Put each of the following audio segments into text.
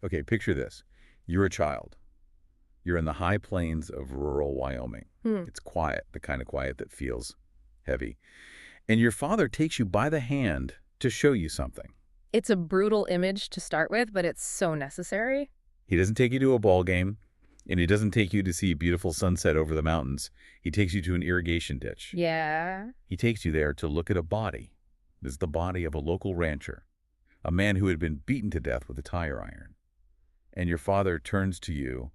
Okay, picture this. You're a child. You're in the high plains of rural Wyoming. Hmm. It's quiet, the kind of quiet that feels heavy. And your father takes you by the hand to show you something. It's a brutal image to start with, but it's so necessary. He doesn't take you to a ball game, and he doesn't take you to see a beautiful sunset over the mountains. He takes you to an irrigation ditch. Yeah. He takes you there to look at a body. This is the body of a local rancher, a man who had been beaten to death with a tire iron. And your father turns to you,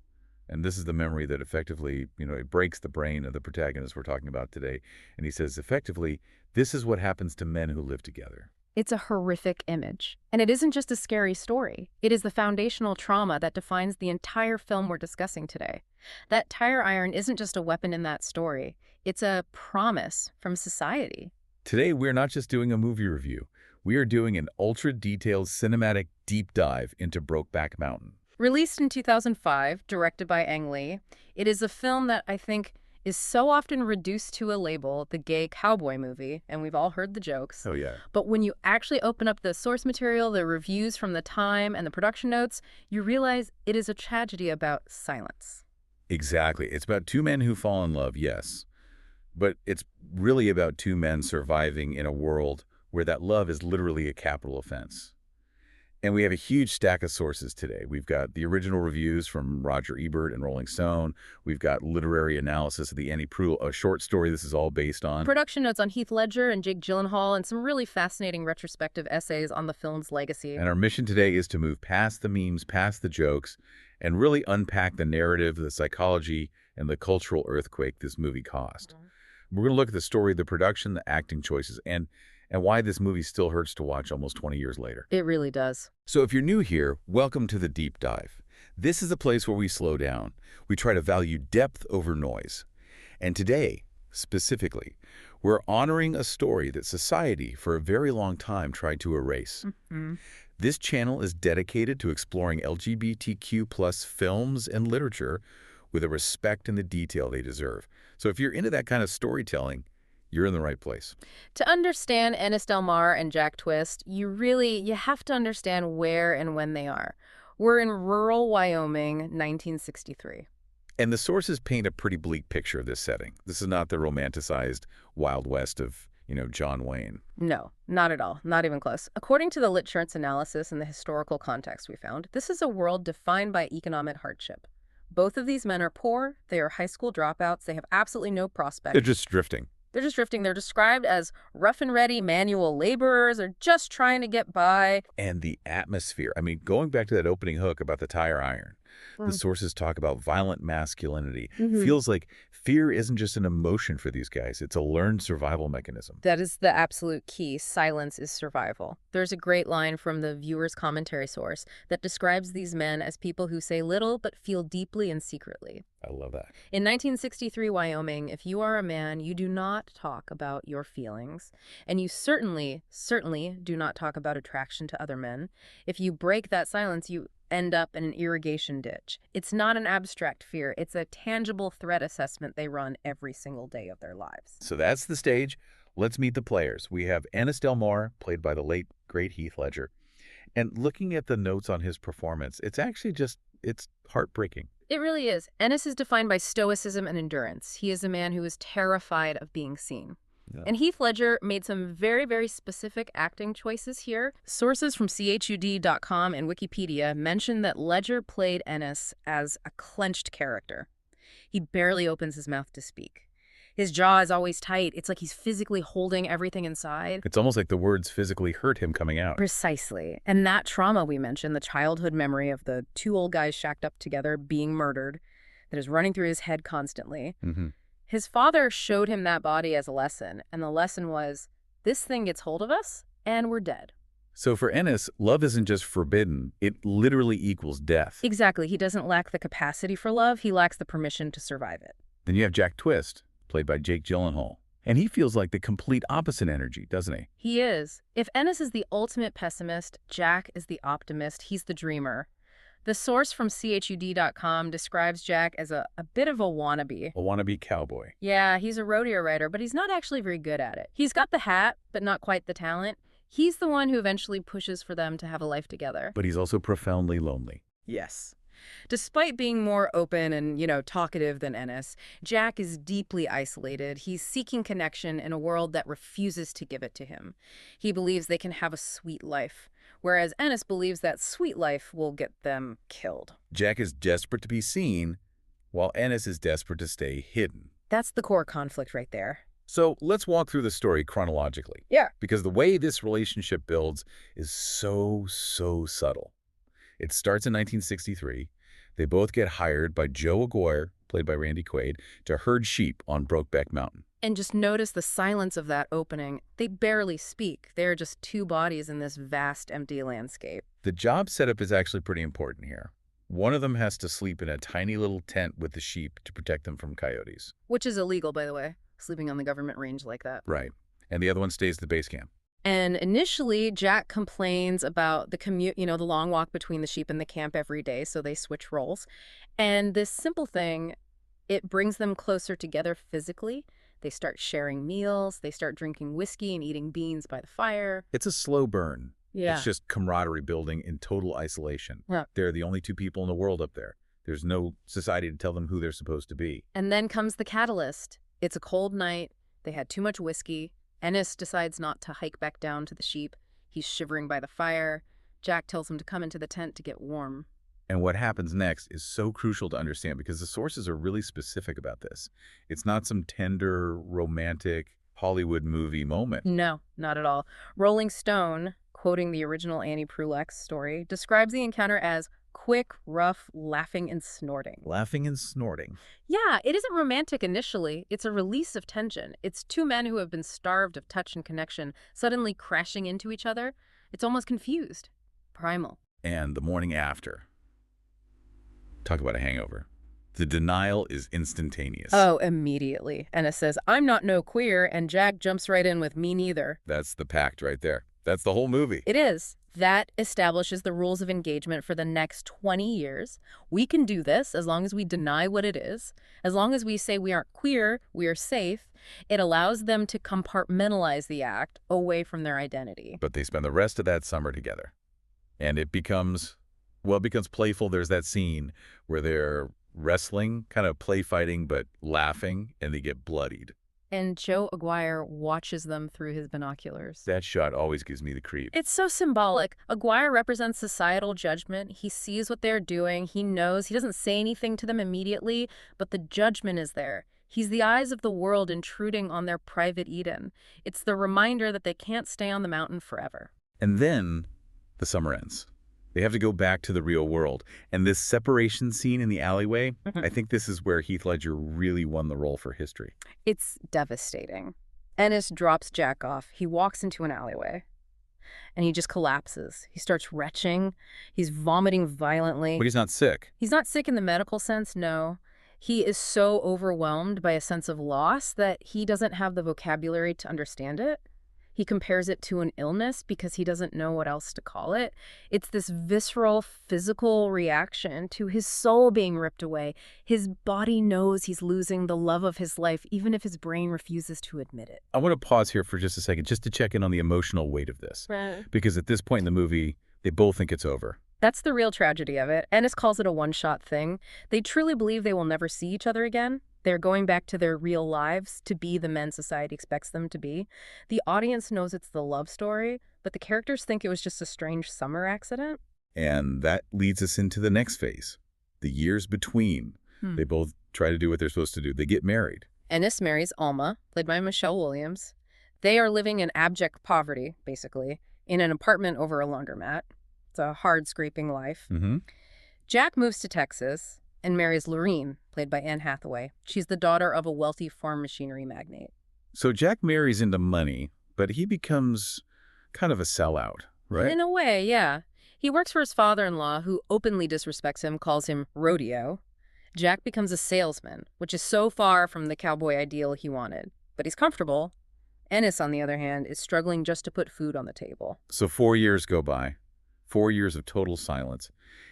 and this is the memory that effectively, it breaks the brain of the protagonist we're talking about today. And he says, effectively, this is what happens to men who live together. It's a horrific image. And it isn't just a scary story. It is the foundational trauma that defines the entire film we're discussing today. That tire iron isn't just a weapon in that story. It's a promise from society. Today, we're not just doing a movie review. We are doing an ultra-detailed cinematic deep dive into Brokeback Mountain. Released in 2005, directed by Ang Lee, it is a film that I think is so often reduced to a label, the gay cowboy movie, and we've all heard the jokes. Oh, yeah. But when you actually open up the source material, the reviews from the time, and the production notes, you realize it is a tragedy about silence. Exactly. It's about two men who fall in love, yes. But it's really about two men surviving in a world where that love is literally a capital offense. And we have a huge stack of sources today. We've got the original reviews from Roger Ebert and Rolling Stone. We've got literary analysis of the Annie Proulx, a short story this is all based on. Production notes on Heath Ledger and Jake Gyllenhaal, and some really fascinating retrospective essays on the film's legacy. And our mission today is to move past the memes, past the jokes, and really unpack the narrative, the psychology, and the cultural earthquake this movie caused. We're going to look at the story, the production, the acting choices, and why this movie still hurts to watch almost 20 years later. It really does. So if you're new here, welcome to the Deep Dive. This is a place where we slow down. We try to value depth over noise. And today, specifically, we're honoring a story that society for a very long time tried to erase. This channel is dedicated to exploring LGBTQ+ films and literature with a respect and the detail they deserve. So if you're into that kind of storytelling, you're in the right place. To understand Ennis Del Mar and Jack Twist, you have to understand where and when they are. We're in rural Wyoming, 1963. And the sources paint a pretty bleak picture of this setting. This is not the romanticized Wild West of, John Wayne. No, not at all. Not even close. According to the LitSurance analysis and the historical context we found, this is a world defined by economic hardship. Both of these men are poor. They are high school dropouts. They have absolutely no prospect. They're just drifting. They're just drifting. They're described as rough and ready manual laborers or just trying to get by. And the atmosphere. I mean, going back to that opening hook about the tire iron, the sources talk about violent masculinity. Feels like fear isn't just an emotion for these guys. It's a learned survival mechanism. That is the absolute key. Silence is survival. There's a great line from the viewer's commentary source that describes these men as people who say little but feel deeply and secretly. I love that. In 1963 Wyoming, if you are a man, you do not talk about your feelings. And you certainly do not talk about attraction to other men. If you break that silence, you end up in an irrigation ditch. It's not an abstract fear. It's a tangible threat assessment they run every single day of their lives. So that's the stage. Let's meet the players. We have Ennis Del Mar, played by the late, great Heath Ledger. And looking at the notes on his performance, it's actually it's heartbreaking. It really is. Ennis is defined by stoicism and endurance. He is a man who is terrified of being seen. Yeah. And Heath Ledger made some very, very specific acting choices here. Sources from chud.com and Wikipedia mention that Ledger played Ennis as a clenched character. He barely opens his mouth to speak. His jaw is always tight. It's like he's physically holding everything inside. It's almost like the words physically hurt him coming out. Precisely. And that trauma we mentioned, the childhood memory of the two old guys shacked up together being murdered, that is running through his head constantly. His father showed him that body as a lesson, and the lesson was, this thing gets hold of us, and we're dead. So for Ennis, love isn't just forbidden, it literally equals death. Exactly. He doesn't lack the capacity for love, he lacks the permission to survive it. Then you have Jack Twist, played by Jake Gyllenhaal. And he feels like the complete opposite energy, doesn't he? He is. If Ennis is the ultimate pessimist, Jack is the optimist. He's the dreamer. The source from chud.com describes Jack as a bit of a wannabe. A wannabe cowboy. Yeah, he's a rodeo rider, but he's not actually very good at it. He's got the hat, but not quite the talent. He's the one who eventually pushes for them to have a life together. But he's also profoundly lonely. Yes. Despite being more open and, talkative than Ennis, Jack is deeply isolated. He's seeking connection in a world that refuses to give it to him. He believes they can have a sweet life, whereas Ennis believes that sweet life will get them killed. Jack is desperate to be seen, while Ennis is desperate to stay hidden. That's the core conflict right there. So let's walk through the story chronologically. Yeah. Because the way this relationship builds is so subtle. It starts in 1963. They both get hired by Joe Aguirre, played by Randy Quaid, to herd sheep on Brokeback Mountain. And just notice the silence of that opening. They barely speak. They're just two bodies in this vast, empty landscape. The job setup is actually pretty important here. One of them has to sleep in a tiny little tent with the sheep to protect them from coyotes. Which is illegal, by the way, sleeping on the government range like that. Right. And the other one stays at the base camp. And initially, Jack complains about the commute, the long walk between the sheep and the camp every day, so they switch roles. And this simple thing, it brings them closer together physically. They start sharing meals, they start drinking whiskey and eating beans by the fire. It's a slow burn. Yeah. It's just camaraderie building in total isolation. Yeah. They're the only two people in the world up there. There's no society to tell them who they're supposed to be. And then comes the catalyst. It's a cold night. They had too much whiskey. Ennis decides not to hike back down to the sheep. He's shivering by the fire. Jack tells him to come into the tent to get warm. And what happens next is so crucial to understand because the sources are really specific about this. It's not some tender, romantic Hollywood movie moment. No, not at all. Rolling Stone, quoting the original Annie Proulx's story, describes the encounter as quick, rough, laughing and snorting. Laughing and snorting. Yeah, it isn't romantic initially. It's a release of tension. It's two men who have been starved of touch and connection suddenly crashing into each other. It's almost confused. Primal. And the morning after. Talk about a hangover. The denial is instantaneous. Oh, immediately. Ennis says, I'm not no queer, and Jack jumps right in with me neither. That's the pact right there. That's the whole movie. It is. That establishes the rules of engagement for the next 20 years. We can do this as long as we deny what it is. As long as we say we aren't queer, we are safe. It allows them to compartmentalize the act away from their identity. But they spend the rest of that summer together. And it becomes playful. There's that scene where they're wrestling, kind of play fighting, but laughing, and they get bloodied. And Joe Aguirre watches them through his binoculars. That shot always gives me the creep. It's so symbolic. Aguirre represents societal judgment. He sees what they're doing. He knows. He doesn't say anything to them immediately, but the judgment is there. He's the eyes of the world intruding on their private Eden. It's the reminder that they can't stay on the mountain forever. And then the summer ends. They have to go back to the real world. And this separation scene in the alleyway, I think this is where Heath Ledger really won the role for history. It's devastating. Ennis drops Jack off. He walks into an alleyway. And he just collapses. He starts retching. He's vomiting violently. But he's not sick. He's not sick in the medical sense, no. He is so overwhelmed by a sense of loss that he doesn't have the vocabulary to understand it. He compares it to an illness because he doesn't know what else to call it. It's this visceral, physical reaction to his soul being ripped away. His body knows he's losing the love of his life, even if his brain refuses to admit it. I want to pause here for just a second, just to check in on the emotional weight of this. Right. Because at this point in the movie, they both think it's over. That's the real tragedy of it. Ennis calls it a one-shot thing. They truly believe they will never see each other again. They're going back to their real lives to be the men society expects them to be. The audience knows it's the love story, but the characters think it was just a strange summer accident. And that leads us into the next phase, the years between. They both try to do what they're supposed to do. They get married. Ennis marries Alma, played by Michelle Williams. They are living in abject poverty, basically, in an apartment over a laundromat. It's a hard, scraping life. Jack moves to Texas and marries Lorene, played by Anne Hathaway. She's the daughter of a wealthy farm machinery magnate. So Jack marries into money, but he becomes kind of a sellout, right? In a way, yeah. He works for his father-in-law, who openly disrespects him, calls him rodeo. Jack becomes a salesman, which is so far from the cowboy ideal he wanted. But he's comfortable. Ennis, on the other hand, is struggling just to put food on the table. So 4 years go by, 4 years of total silence,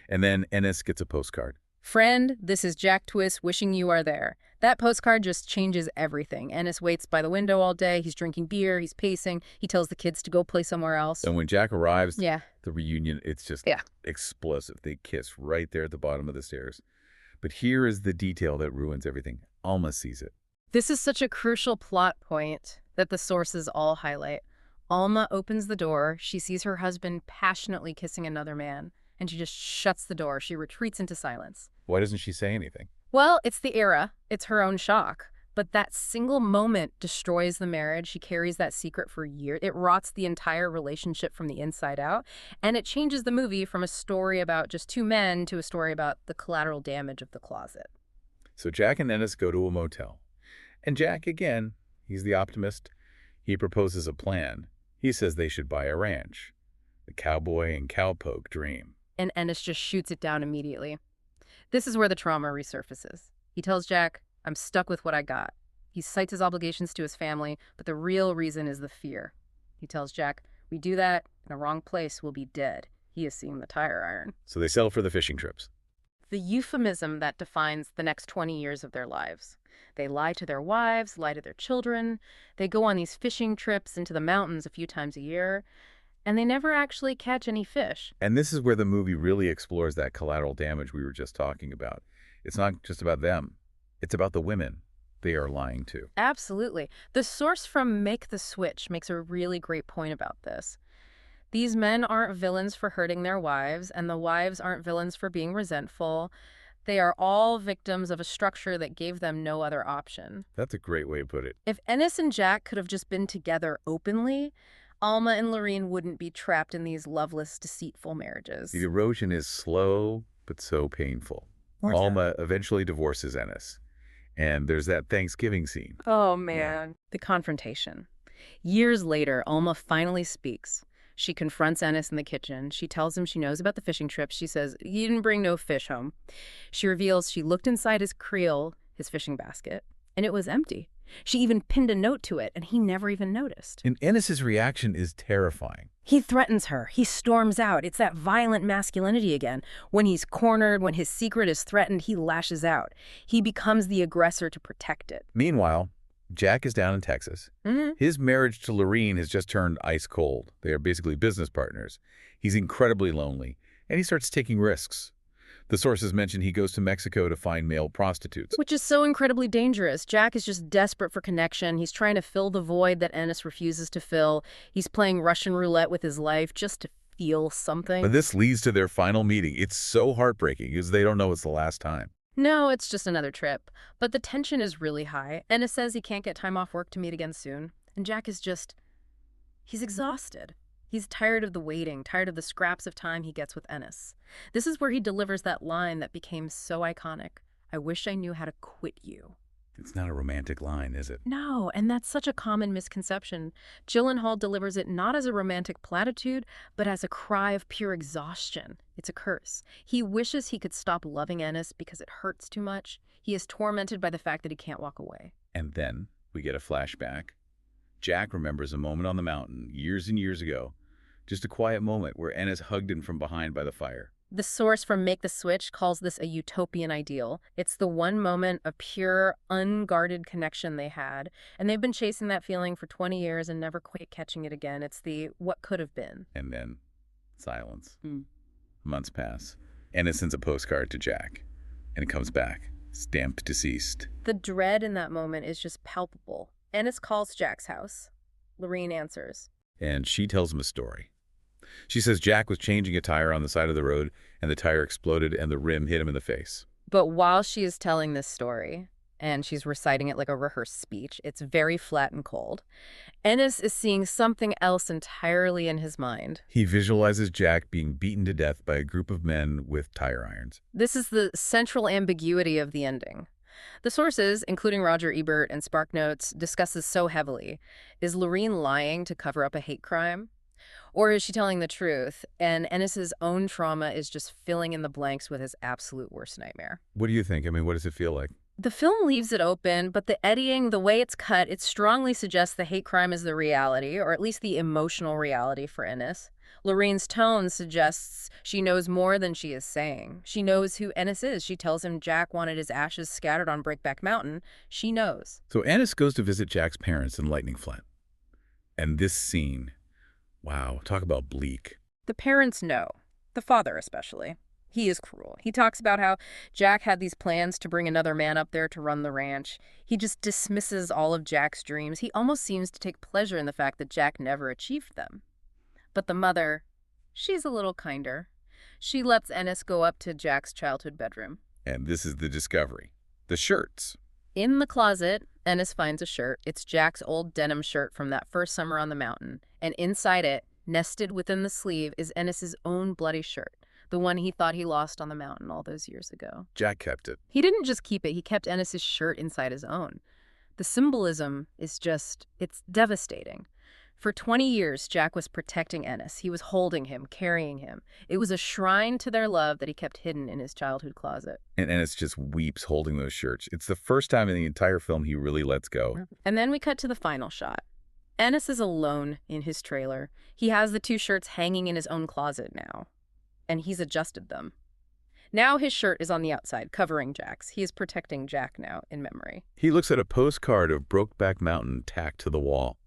and then Ennis gets a postcard. Friend, this is Jack Twist wishing you are there. That postcard just changes everything. Ennis waits by the window all day. He's drinking beer. He's pacing. He tells the kids to go play somewhere else. And when Jack arrives, Yeah. the reunion, it's just Yeah. explosive. They kiss right there at the bottom of the stairs. But here is the detail that ruins everything. Alma sees it. This is such a crucial plot point that the sources all highlight. Alma opens the door. She sees her husband passionately kissing another man, and she just shuts the door. She retreats into silence. Why doesn't she say anything? Well, it's the era. It's her own shock. But that single moment destroys the marriage. She carries that secret for years. It rots the entire relationship from the inside out. And it changes the movie from a story about just two men to a story about the collateral damage of the closet. So Jack and Ennis go to a motel. And Jack, again, he's the optimist. He proposes a plan. He says they should buy a ranch. The cowboy and cowpoke dream. And Ennis just shoots it down immediately. This is where the trauma resurfaces. He tells Jack, I'm stuck with what I got. He cites his obligations to his family, but the real reason is the fear. He tells Jack, we do that in a wrong place, we'll be dead. He has seen the tire iron. So they settle for the fishing trips. The euphemism that defines the next 20 years of their lives. They lie to their wives, lie to their children. They go on these fishing trips into the mountains a few times a year, and they never actually catch any fish. And this is where the movie really explores that collateral damage we were just talking about. It's not just about them. It's about the women they are lying to. Absolutely. The source from Make the Switch makes a really great point about this. These men aren't villains for hurting their wives, and the wives aren't villains for being resentful. They are all victims of a structure that gave them no other option. That's a great way to put it. If Ennis and Jack could have just been together openly, Alma and Lorene wouldn't be trapped in these loveless, deceitful marriages. The erosion is slow, but so painful. Alma eventually divorces Ennis. And there's that Thanksgiving scene. Oh, man. The confrontation. Years later, Alma finally speaks. She confronts Ennis in the kitchen. She tells him she knows about the fishing trip. She says, you didn't bring no fish home. She reveals she looked inside his creel, his fishing basket, and it was empty. She even pinned a note to it, and he never even noticed. And Ennis's reaction is terrifying. He threatens her. He storms out. It's that violent masculinity again. When he's cornered, when his secret is threatened, he lashes out. He becomes the aggressor to protect it. Meanwhile, Jack is down in Texas. His marriage to Lorene has just turned ice cold. They are basically business partners. He's incredibly lonely, and he starts taking risks. The sources mention he goes to Mexico to find male prostitutes. Which is so incredibly dangerous. Jack is just desperate for connection. He's trying to fill the void that Ennis refuses to fill. He's playing Russian roulette with his life just to feel something. But this leads to their final meeting. It's so heartbreaking because they don't know it's the last time. No, it's just another trip. But the tension is really high. Ennis says he can't get time off work to meet again soon. And Jack is just... he's exhausted. He's tired of the waiting, tired of the scraps of time he gets with Ennis. This is where he delivers that line that became so iconic. I wish I knew how to quit you. It's not a romantic line, is it? No, and that's such a common misconception. Gyllenhaal delivers it not as a romantic platitude, but as a cry of pure exhaustion. It's a curse. He wishes he could stop loving Ennis because it hurts too much. He is tormented by the fact that he can't walk away. And then we get a flashback. Jack remembers a moment on the mountain years and years ago. Just a quiet moment where Ennis hugged him from behind by the fire. The source from Make the Switch calls this a utopian ideal. It's the one moment of pure, unguarded connection they had, and they've been chasing that feeling for 20 years and never quite catching it again. It's the what could have been. And then silence. Months pass. Ennis sends a postcard to Jack, and it comes back, stamped deceased. The dread in that moment is just palpable. Ennis calls Jack's house. Lorene answers. And she tells him a story. She says Jack was changing a tire on the side of the road, and the tire exploded and the rim hit him in the face. But while she is telling this story, and she's reciting it like a rehearsed speech, it's very flat and cold. Ennis is seeing something else entirely in his mind. He visualizes Jack being beaten to death by a group of men with tire irons. This is the central ambiguity of the ending. The sources, including Roger Ebert and SparkNotes, discuss this so heavily. Is Lorene lying to cover up a hate crime? Or is she telling the truth? And Ennis's own trauma is just filling in the blanks with his absolute worst nightmare. What do you think? I mean, what does it feel like? The film leaves it open, but the editing, the way it's cut, it strongly suggests the hate crime is the reality, or at least the emotional reality for Ennis. Lorraine's tone suggests she knows more than she is saying. She knows who Ennis is. She tells him Jack wanted his ashes scattered on Breakback Mountain. She knows. So Ennis goes to visit Jack's parents in Lightning Flint. And this scene, wow, talk about bleak. The parents know. The father especially. He is cruel. He talks about how Jack had these plans to bring another man up there to run the ranch. He just dismisses all of Jack's dreams. He almost seems to take pleasure in the fact that Jack never achieved them. But the mother, she's a little kinder. She lets Ennis go up to Jack's childhood bedroom. And this is the discovery. The shirts. In the closet, Ennis finds a shirt. It's Jack's old denim shirt from that first summer on the mountain. And inside it, nested within the sleeve, is Ennis's own bloody shirt. The one he thought he lost on the mountain all those years ago. Jack kept it. He didn't just keep it, he kept Ennis's shirt inside his own. The symbolism is just, it's devastating. For 20 years, Jack was protecting Ennis. He was holding him, carrying him. It was a shrine to their love that he kept hidden in his childhood closet. And Ennis just weeps holding those shirts. It's the first time in the entire film he really lets go. And then we cut to the final shot. Ennis is alone in his trailer. He has the two shirts hanging in his own closet now. And he's adjusted them. Now his shirt is on the outside, covering Jack's. He is protecting Jack now, in memory. He looks at a postcard of Brokeback Mountain tacked to the wall.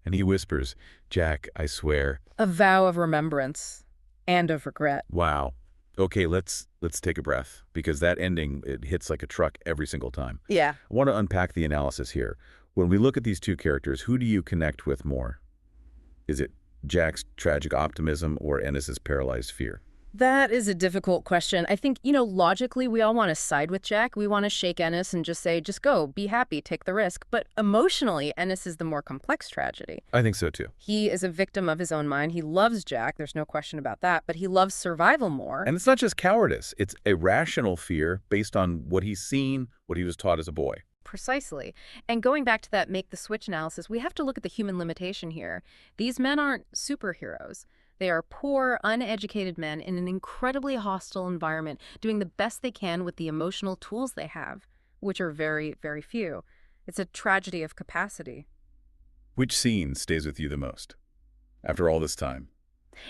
And he whispers, "Jack, I swear." A vow of remembrance and of regret. Wow. Okay, let's take a breath, because that ending, it hits like a truck every single time. Yeah. I want to unpack the analysis here. When we look at these two characters, who do you connect with more? Is it Jack's tragic optimism or Ennis's paralyzed fear? That is a difficult question. I think, logically, we all want to side with Jack. We want to shake Ennis and just say, just go, be happy, take the risk. But emotionally, Ennis is the more complex tragedy. I think so, too. He is a victim of his own mind. He loves Jack. There's no question about that. But he loves survival more. And it's not just cowardice. It's a rational fear based on what he's seen, what he was taught as a boy. Precisely. And going back to that make the switch analysis, we have to look at the human limitation here. These men aren't superheroes. They are poor, uneducated men in an incredibly hostile environment, doing the best they can with the emotional tools they have, which are very, very few. It's a tragedy of capacity. Which scene stays with you the most after all this time?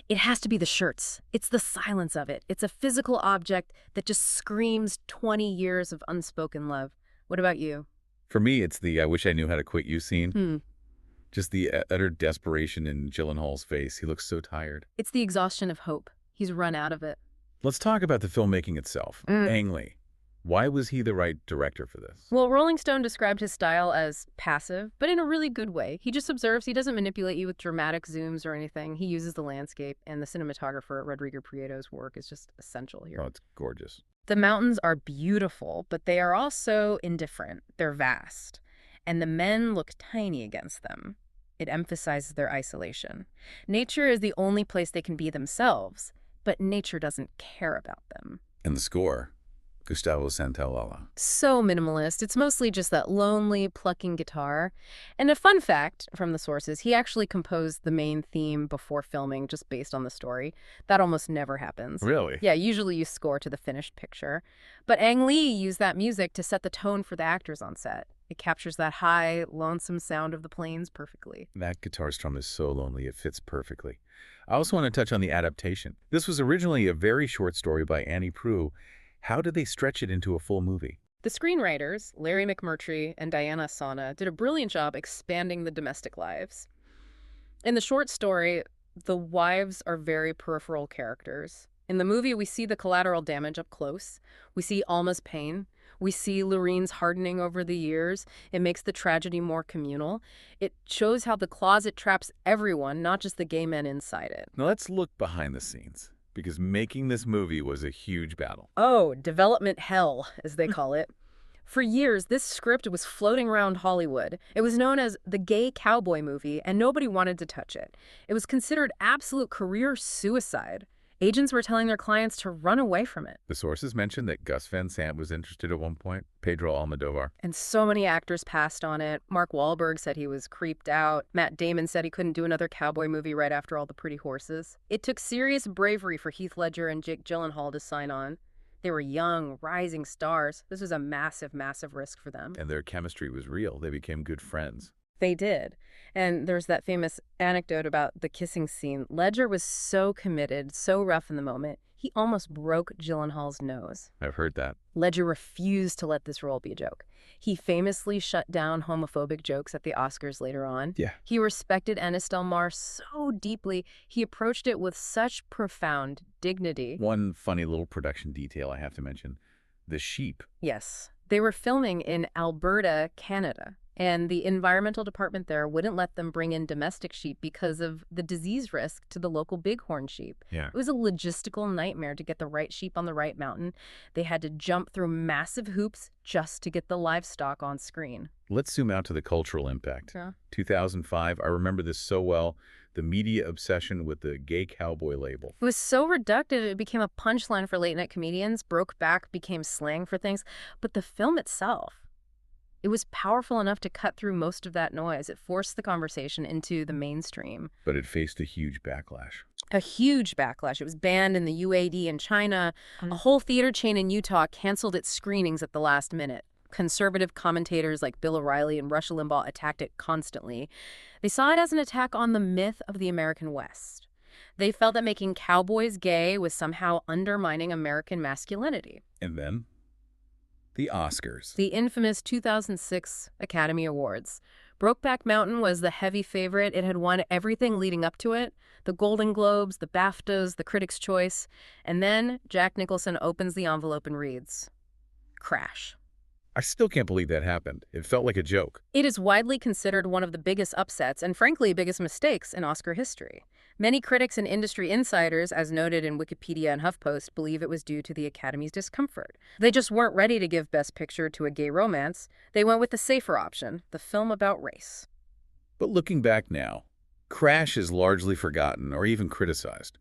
It has to be the shirts. It's the silence of it. It's a physical object that just screams 20 years of unspoken love. What about you? For me, it's the "I wish I knew how to quit you" scene. Just the utter desperation in Gyllenhaal's face. He looks so tired. It's the exhaustion of hope. He's run out of it. Let's talk about the filmmaking itself. Ang Lee. Why was he the right director for this? Well, Rolling Stone described his style as passive, but in a really good way. He just observes. He doesn't manipulate you with dramatic zooms or anything. He uses the landscape, and the cinematographer, Rodrigo Prieto's work, is just essential here. Oh, it's gorgeous. The mountains are beautiful, but they are also indifferent. They're vast. And the men look tiny against them. It emphasizes their isolation. Nature is the only place they can be themselves, but nature doesn't care about them. And the score, Gustavo Santaolalla. So minimalist. It's mostly just that lonely, plucking guitar. And a fun fact from the sources, he actually composed the main theme before filming just based on the story. That almost never happens. Really? Yeah, usually you score to the finished picture. But Ang Lee used that music to set the tone for the actors on set. It captures that high, lonesome sound of the plains perfectly. That guitar strum is so lonely, it fits perfectly. I also want to touch on the adaptation. This was originally a very short story by Annie Proulx. How did they stretch it into a full movie? The screenwriters, Larry McMurtry and Diana Sana, did a brilliant job expanding the domestic lives. In the short story, the wives are very peripheral characters. In the movie, we see the collateral damage up close. We see Alma's pain. We see Lorraine's hardening over the years. It makes the tragedy more communal. It shows how the closet traps everyone, not just the gay men inside it. Now let's look behind the scenes, because making this movie was a huge battle. Oh, development hell, as they call it. For years, this script was floating around Hollywood. It was known as the gay cowboy movie, and nobody wanted to touch it. It was considered absolute career suicide. Agents were telling their clients to run away from it. The sources mentioned that Gus Van Sant was interested at one point, Pedro Almodovar. And so many actors passed on it. Mark Wahlberg said he was creeped out. Matt Damon said he couldn't do another cowboy movie right after All the Pretty Horses. It took serious bravery for Heath Ledger and Jake Gyllenhaal to sign on. They were young, rising stars. This was a massive, massive risk for them. And their chemistry was real. They became good friends. They did. And there's that famous anecdote about the kissing scene. Ledger was so committed, so rough in the moment, he almost broke Gyllenhaal's nose. I've heard that. Ledger refused to let this role be a joke. He famously shut down homophobic jokes at the Oscars later on. Yeah. He respected Anis Del Mar so deeply, he approached it with such profound dignity. One funny little production detail I have to mention. The sheep. Yes. They were filming in Alberta, Canada, and the environmental department there wouldn't let them bring in domestic sheep because of the disease risk to the local bighorn sheep. Yeah. It was a logistical nightmare to get the right sheep on the right mountain. They had to jump through massive hoops just to get the livestock on screen. Let's zoom out to the cultural impact. Yeah. 2005, I remember this so well, the media obsession with the gay cowboy label. It was so reductive, it became a punchline for late-night comedians. Brokeback became slang for things. But the film itself, it was powerful enough to cut through most of that noise. It forced the conversation into the mainstream. But it faced a huge backlash. A huge backlash. It was banned in the UAE and China. A whole theater chain in Utah canceled its screenings at the last minute. Conservative commentators like Bill O'Reilly and Rush Limbaugh attacked it constantly. They saw it as an attack on the myth of the American West. They felt that making cowboys gay was somehow undermining American masculinity. And then, the Oscars. The infamous 2006 Academy Awards. Brokeback Mountain was the heavy favorite. It had won everything leading up to it. The Golden Globes, the BAFTAs, the Critics' Choice. And then Jack Nicholson opens the envelope and reads, "Crash." I still can't believe that happened. It felt like a joke. It is widely considered one of the biggest upsets and, frankly, biggest mistakes in Oscar history. Many critics and industry insiders, as noted in Wikipedia and HuffPost, believe it was due to the Academy's discomfort. They just weren't ready to give Best Picture to a gay romance. They went with the safer option, the film about race. But looking back now, Crash is largely forgotten or even criticized.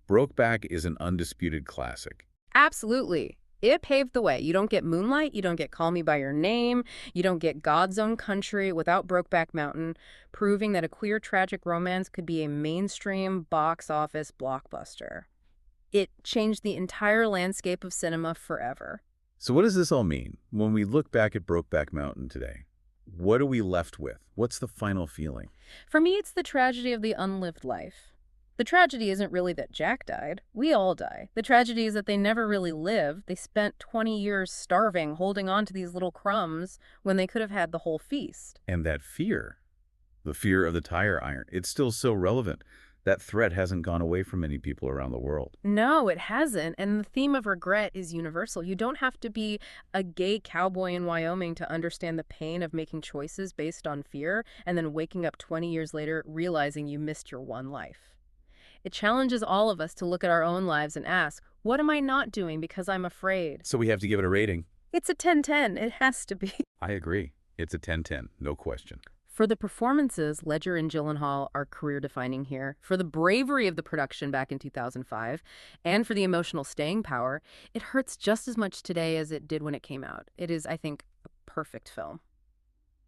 Brokeback is an undisputed classic. Absolutely. It paved the way. You don't get Moonlight, you don't get Call Me By Your Name, you don't get God's Own Country without Brokeback Mountain, proving that a queer tragic romance could be a mainstream box office blockbuster. It changed the entire landscape of cinema forever. So what does this all mean? When we look back at Brokeback Mountain today, what are we left with? What's the final feeling? For me, it's the tragedy of the unlived life. The tragedy isn't really that Jack died. We all die. The tragedy is that they never really lived. They spent 20 years starving, holding on to these little crumbs when they could have had the whole feast. And that fear, the fear of the tire iron, it's still so relevant. That threat hasn't gone away from many people around the world. No, it hasn't. And the theme of regret is universal. You don't have to be a gay cowboy in Wyoming to understand the pain of making choices based on fear and then waking up 20 years later realizing you missed your one life. It challenges all of us to look at our own lives and ask, what am I not doing because I'm afraid? So we have to give it a rating. It's a 10-10. It has to be. I agree. It's a 10-10, no question. For the performances, Ledger and Gyllenhaal are career-defining here. For the bravery of the production back in 2005, and for the emotional staying power, it hurts just as much today as it did when it came out. It is, I think, a perfect film.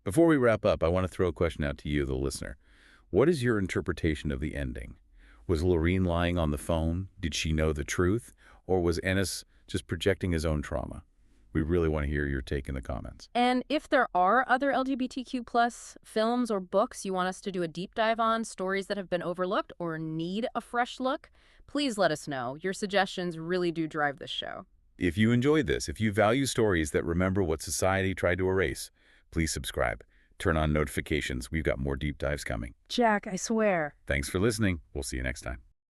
Before we wrap up, I want to throw a question out to you, the listener. What is your interpretation of the ending? Was Lorene lying on the phone? Did she know the truth? Or was Ennis just projecting his own trauma? We really want to hear your take in the comments. And if there are other LGBTQ plus films or books you want us to do a deep dive on, stories that have been overlooked or need a fresh look, please let us know. Your suggestions really do drive this show. If you enjoyed this, if you value stories that remember what society tried to erase, please subscribe. Turn on notifications. We've got more deep dives coming. Jack, I swear. Thanks for listening. We'll see you next time.